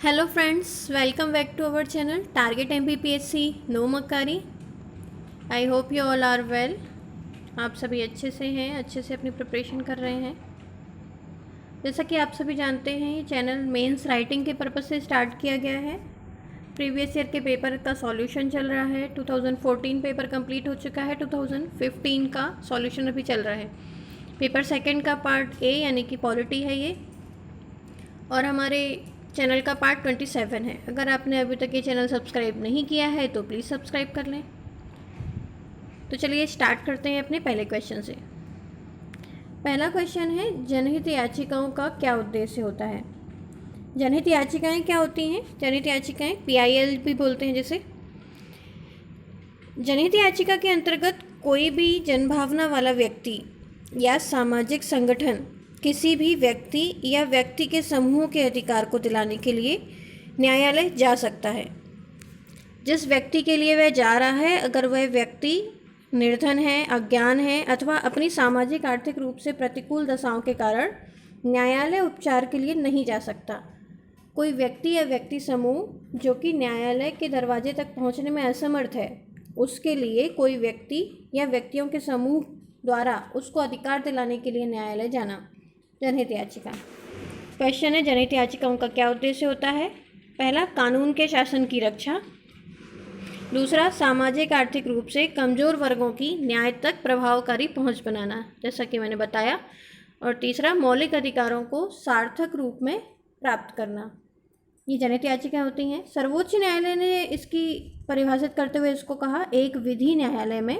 Hello friends, welcome back to our channel target MPPSC no मक्कारी। I hope you all are well. आप सभी अच्छे से हैं, अच्छे से अपनी प्रिपरेशन कर रहे हैं। जैसा कि आप सभी जानते हैं, ये चैनल मेंस राइटिंग के पर्पज़ से स्टार्ट किया गया है। प्रीवियस ईयर के पेपर का सॉल्यूशन चल रहा है। 2014 पेपर कंप्लीट हो चुका है, 2015 का सॉल्यूशन अभी चल रहा है। पेपर सेकंड का पार्ट ए यानी कि पॉलिटी है ये, और हमारे चैनल का पार्ट 27 है। अगर आपने अभी तक ये चैनल सब्सक्राइब नहीं किया है तो प्लीज़ सब्सक्राइब कर लें। तो चलिए स्टार्ट करते हैं अपने पहले क्वेश्चन से। पहला क्वेश्चन है, जनहित याचिकाओं का क्या उद्देश्य होता है। जनहित याचिकाएं क्या होती हैं? जनहित याचिकाएं PIL भी बोलते हैं जिसे। जनहित याचिका के अंतर्गत कोई भी जनभावना वाला व्यक्ति या सामाजिक संगठन किसी भी व्यक्ति या व्यक्ति के समूह के अधिकार को दिलाने के लिए न्यायालय जा सकता है। जिस व्यक्ति के लिए वह जा रहा है, अगर वह व्यक्ति निर्धन है, अज्ञान है अथवा अपनी सामाजिक आर्थिक रूप से प्रतिकूल दशाओं के कारण न्यायालय उपचार के लिए नहीं जा सकता, कोई व्यक्ति या व्यक्ति समूह जो कि न्यायालय के दरवाजे तक पहुंचने में असमर्थ है, उसके लिए कोई व्यक्ति या व्यक्तियों के समूह द्वारा उसको अधिकार दिलाने के लिए न्यायालय जाना जनहित याचिका। क्वेश्चन है, जनहित याचिकाओं का क्या उद्देश्य होता है। पहला, कानून के शासन की रक्षा। दूसरा, सामाजिक आर्थिक रूप से कमज़ोर वर्गों की न्याय तक प्रभावकारी पहुंच बनाना, जैसा कि मैंने बताया। और तीसरा, मौलिक अधिकारों को सार्थक रूप में प्राप्त करना। ये जनहित याचिकाएं होती हैं। सर्वोच्च न्यायालय ने इसकी परिभाषित करते हुए इसको कहा, एक विधि न्यायालय में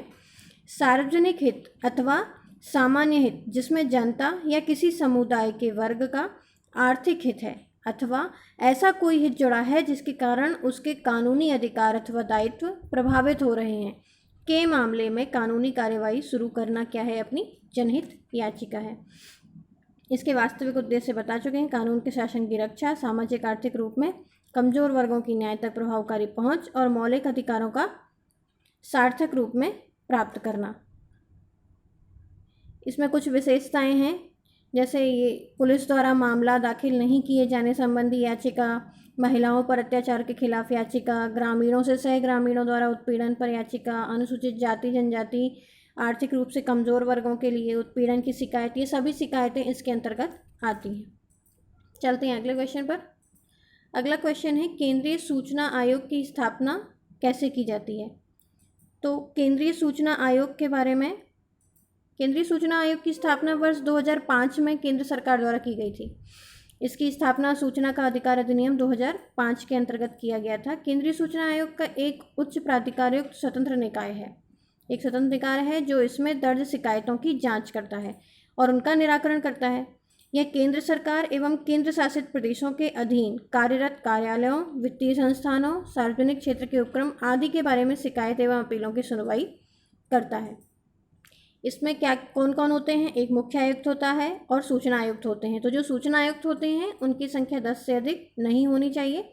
सार्वजनिक हित अथवा सामान्य हित जिसमें जनता या किसी समुदाय के वर्ग का आर्थिक हित है अथवा ऐसा कोई हित जुड़ा है जिसके कारण उसके कानूनी अधिकार अथवा दायित्व प्रभावित हो रहे हैं, के मामले में कानूनी कार्यवाही शुरू करना क्या है, अपनी जनहित याचिका है। इसके वास्तविक उद्देश्य बता चुके हैं। कानून के शासन की रक्षा, सामाजिक आर्थिक रूप में कमज़ोर वर्गों की न्याय तक प्रभावकारी पहुंच और मौलिक अधिकारों का सार्थक रूप में प्राप्त करना। इसमें कुछ विशेषताएं हैं, जैसे ये पुलिस द्वारा मामला दाखिल नहीं किए जाने संबंधी याचिका, महिलाओं पर अत्याचार के खिलाफ याचिका, ग्रामीणों से सह ग्रामीणों द्वारा उत्पीड़न पर याचिका, अनुसूचित जाति जनजाति आर्थिक रूप से कमज़ोर वर्गों के लिए उत्पीड़न की शिकायत, ये सभी शिकायतें इसके अंतर्गत आती हैं। चलते हैं अगले क्वेश्चन पर। अगला क्वेश्चन है, केंद्रीय सूचना आयोग की स्थापना कैसे की जाती है। तो केंद्रीय सूचना आयोग के बारे में, केंद्रीय सूचना आयोग की स्थापना वर्ष 2005 में केंद्र सरकार द्वारा की गई थी। इसकी स्थापना सूचना का अधिकार अधिनियम 2005 के अंतर्गत किया गया था। केंद्रीय सूचना आयोग का एक उच्च प्राधिकारयुक्त स्वतंत्र निकाय है, एक स्वतंत्र निकाय है जो इसमें दर्ज शिकायतों की जांच करता है और उनका निराकरण करता है। यह केंद्र सरकार एवं केंद्र शासित प्रदेशों के अधीन कार्यरत कार्यालयों, वित्तीय संस्थानों, सार्वजनिक क्षेत्र के उपक्रम आदि के बारे में शिकायत एवं अपीलों की सुनवाई करता है। इसमें क्या कौन कौन होते हैं, एक मुख्य आयुक्त होता है और सूचना आयुक्त होते हैं। तो जो सूचना आयुक्त होते हैं उनकी संख्या 10 से अधिक नहीं होनी चाहिए।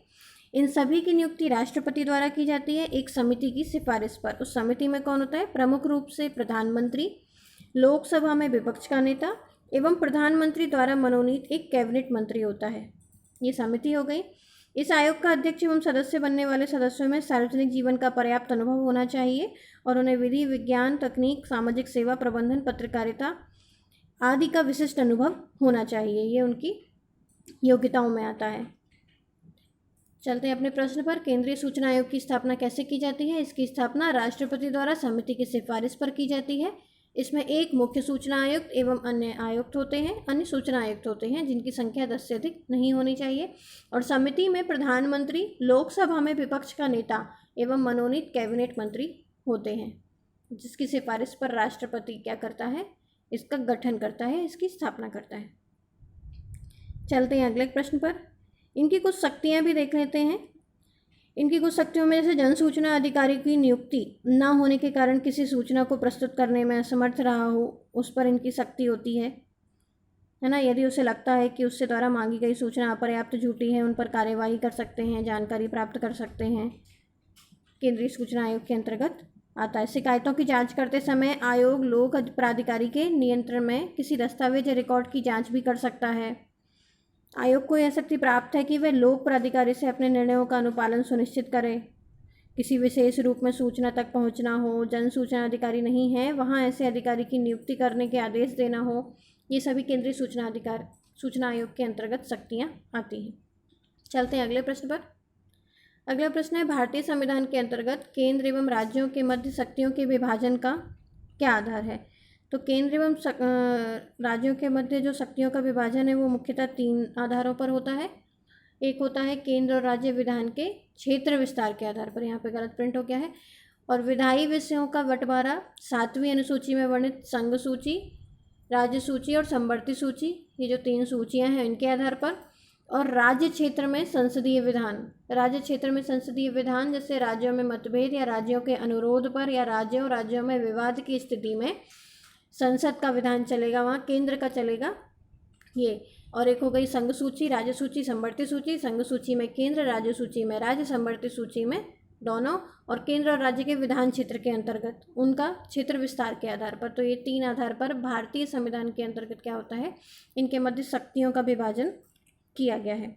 इन सभी की नियुक्ति राष्ट्रपति द्वारा की जाती है एक समिति की सिफारिश पर। उस समिति में कौन होता है, प्रमुख रूप से प्रधानमंत्री, लोकसभा में विपक्ष का नेता एवं प्रधानमंत्री द्वारा मनोनीत एक कैबिनेट मंत्री होता है। ये समिति हो गई। इस आयोग का अध्यक्ष एवं सदस्य बनने वाले सदस्यों में सार्वजनिक जीवन का पर्याप्त अनुभव होना चाहिए और उन्हें विधि, विज्ञान, तकनीक, सामाजिक सेवा, प्रबंधन, पत्रकारिता आदि का विशिष्ट अनुभव होना चाहिए। ये उनकी योग्यताओं में आता है। चलते हैं अपने प्रश्न पर। केंद्रीय सूचना आयोग की स्थापना कैसे की जाती है। इसकी स्थापना राष्ट्रपति द्वारा समिति की सिफारिश पर की जाती है। इसमें एक मुख्य सूचना आयुक्त एवं अन्य आयुक्त होते हैं, अन्य सूचना आयुक्त होते हैं जिनकी संख्या 10 से अधिक नहीं होनी चाहिए। और समिति में प्रधानमंत्री, लोकसभा में विपक्ष का नेता एवं मनोनीत कैबिनेट मंत्री होते हैं, जिसकी सिफारिश पर राष्ट्रपति क्या करता है, इसका गठन करता है, इसकी स्थापना करता है। चलते हैं अगले प्रश्न पर। इनकी कुछ शक्तियाँ भी देख लेते हैं। इनकी कुछ शक्तियों में जैसे जन सूचना अधिकारी की नियुक्ति न होने के कारण किसी सूचना को प्रस्तुत करने में असमर्थ रहा हो, उस पर इनकी शक्ति होती है ना। यदि उसे लगता है कि उससे द्वारा मांगी गई सूचना अपर्याप्त, झूठी है, उन पर कार्यवाही कर सकते हैं, जानकारी प्राप्त कर सकते हैं। केंद्रीय सूचना आयोग के अंतर्गत आता है। शिकायतों की जांच करते समय आयोग लोक प्राधिकारी के नियंत्रण में किसी दस्तावेज या रिकॉर्ड की जांच भी कर सकता है। आयोग को यह शक्ति प्राप्त है कि वह लोक प्राधिकारी से अपने निर्णयों का अनुपालन सुनिश्चित करे। किसी विशेष रूप में सूचना तक पहुंचना हो, जन सूचना अधिकारी नहीं है वहां ऐसे अधिकारी की नियुक्ति करने के आदेश देना हो, ये सभी केंद्रीय सूचना आयोग के अंतर्गत शक्तियां आती हैं। चलते हैं अगले प्रश्न पर। अगला प्रश्न है, भारतीय संविधान के अंतर्गत केंद्र एवं राज्यों के मध्य शक्तियों के विभाजन का क्या आधार है? तो केंद्र एवं राज्यों के मध्य जो शक्तियों का विभाजन है वो मुख्यतः 3 आधारों पर होता है। एक होता है केंद्र और राज्य विधान के क्षेत्र विस्तार के आधार पर, यहाँ पे गलत प्रिंट हो गया है, और विधायी विषयों का बंटवारा 7वीं अनुसूची में वर्णित संघ सूची, राज्य सूची और समवर्ती सूची, ये जो 3 सूचियाँ हैं इनके आधार पर, और राज्य क्षेत्र में संसदीय विधान जैसे राज्यों में मतभेद या राज्यों के अनुरोध पर या राज्यों में विवाद की स्थिति में संसद का विधान चलेगा, वहाँ केंद्र का चलेगा ये। और एक हो गई संघ सूची, राज्य सूची, समवर्ती सूची, संघ सूची में केंद्र, राज्य सूची में राज्य, समवर्ती सूची में दोनों, और केंद्र और राज्य के विधान क्षेत्र के अंतर्गत उनका क्षेत्र विस्तार के आधार पर। तो ये 3 आधार पर भारतीय संविधान के अंतर्गत क्या होता है, इनके मध्य शक्तियों का विभाजन किया गया है।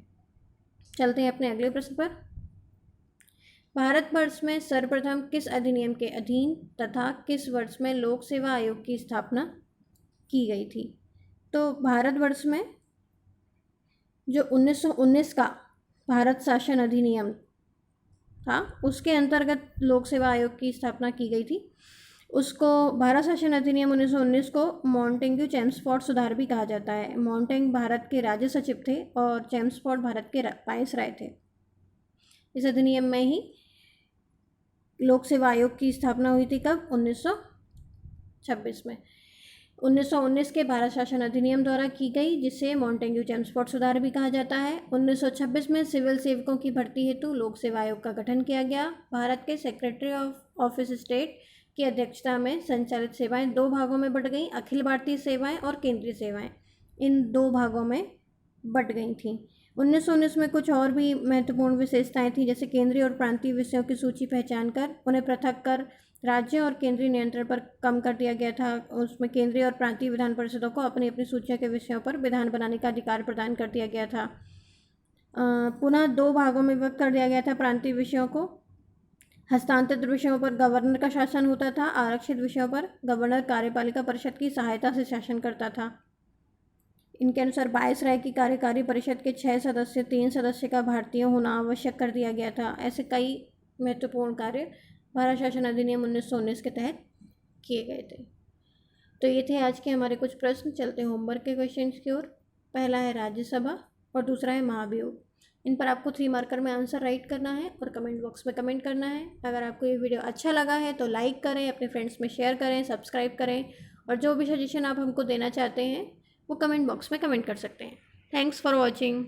चलते हैं अपने अगले प्रश्न पर। भारतवर्ष में सर्वप्रथम किस अधिनियम के अधीन तथा किस वर्ष में लोक सेवा आयोग की स्थापना की गई थी? तो भारतवर्ष में जो 1919 का भारत शासन अधिनियम था उसके अंतर्गत लोक सेवा आयोग की स्थापना की गई थी। उसको भारत शासन अधिनियम 1919 को मॉन्टेग्यू चेम्सफोर्ड सुधार भी कहा जाता है। मॉन्टेग भारत के राज्य सचिव थे और चेम्सफोर्ड भारत के वायसराय थे। इस अधिनियम में ही लोक सेवा आयोग की स्थापना हुई थी। कब? 1926 में। 1919 के भारत शासन अधिनियम द्वारा की गई, जिसे मॉन्टेग्यू चेम्सफोर्ड सुधार भी कहा जाता है। 1926 में सिविल सेवकों की भर्ती हेतु लोक सेवा आयोग का गठन किया गया। भारत के सेक्रेटरी ऑफ ऑफिस स्टेट की अध्यक्षता में संचालित सेवाएं 2 भागों में बट गईं, अखिल भारतीय सेवाएं और केंद्रीय सेवाएं। इन 2 भागों में बट गई थीं। 1919 में कुछ और भी महत्वपूर्ण विशेषताएं थी, जैसे केंद्रीय और प्रांतीय विषयों की सूची पहचान कर उन्हें पृथक कर राज्य और केंद्रीय नियंत्रण पर कम कर दिया गया था। उसमें केंद्रीय और प्रांतीय विधान परिषदों को अपनी अपनी सूचियों के विषयों पर विधान बनाने का अधिकार प्रदान कर दिया गया था। पुनः 2 भागों में विभक्त कर दिया गया था प्रांतीय विषयों को। हस्तांतरित विषयों पर गवर्नर का शासन होता था, आरक्षित विषयों पर गवर्नर कार्यपालिका परिषद की सहायता से शासन करता था। इनके अनुसार वायसराय की कार्यकारी परिषद के 6 सदस्य 3 सदस्य का भारतीय होना आवश्यक कर दिया गया था। ऐसे कई महत्वपूर्ण कार्य भारत शासन अधिनियम 1919 के तहत किए गए थे। तो ये थे आज के हमारे कुछ प्रश्न। चलते होमवर्क के क्वेश्चंस की ओर। पहला है राज्यसभा और दूसरा है महाभियोग। इन पर आपको 3 मार्कर में आंसर राइट करना है और कमेंट बॉक्स में कमेंट करना है। अगर आपको ये वीडियो अच्छा लगा है तो लाइक करें, अपने फ्रेंड्स में शेयर करें, सब्सक्राइब करें, और जो भी सजेशन आप हमको देना चाहते हैं वो कमेंट बॉक्स में कमेंट कर सकते हैं। Thanks for watching.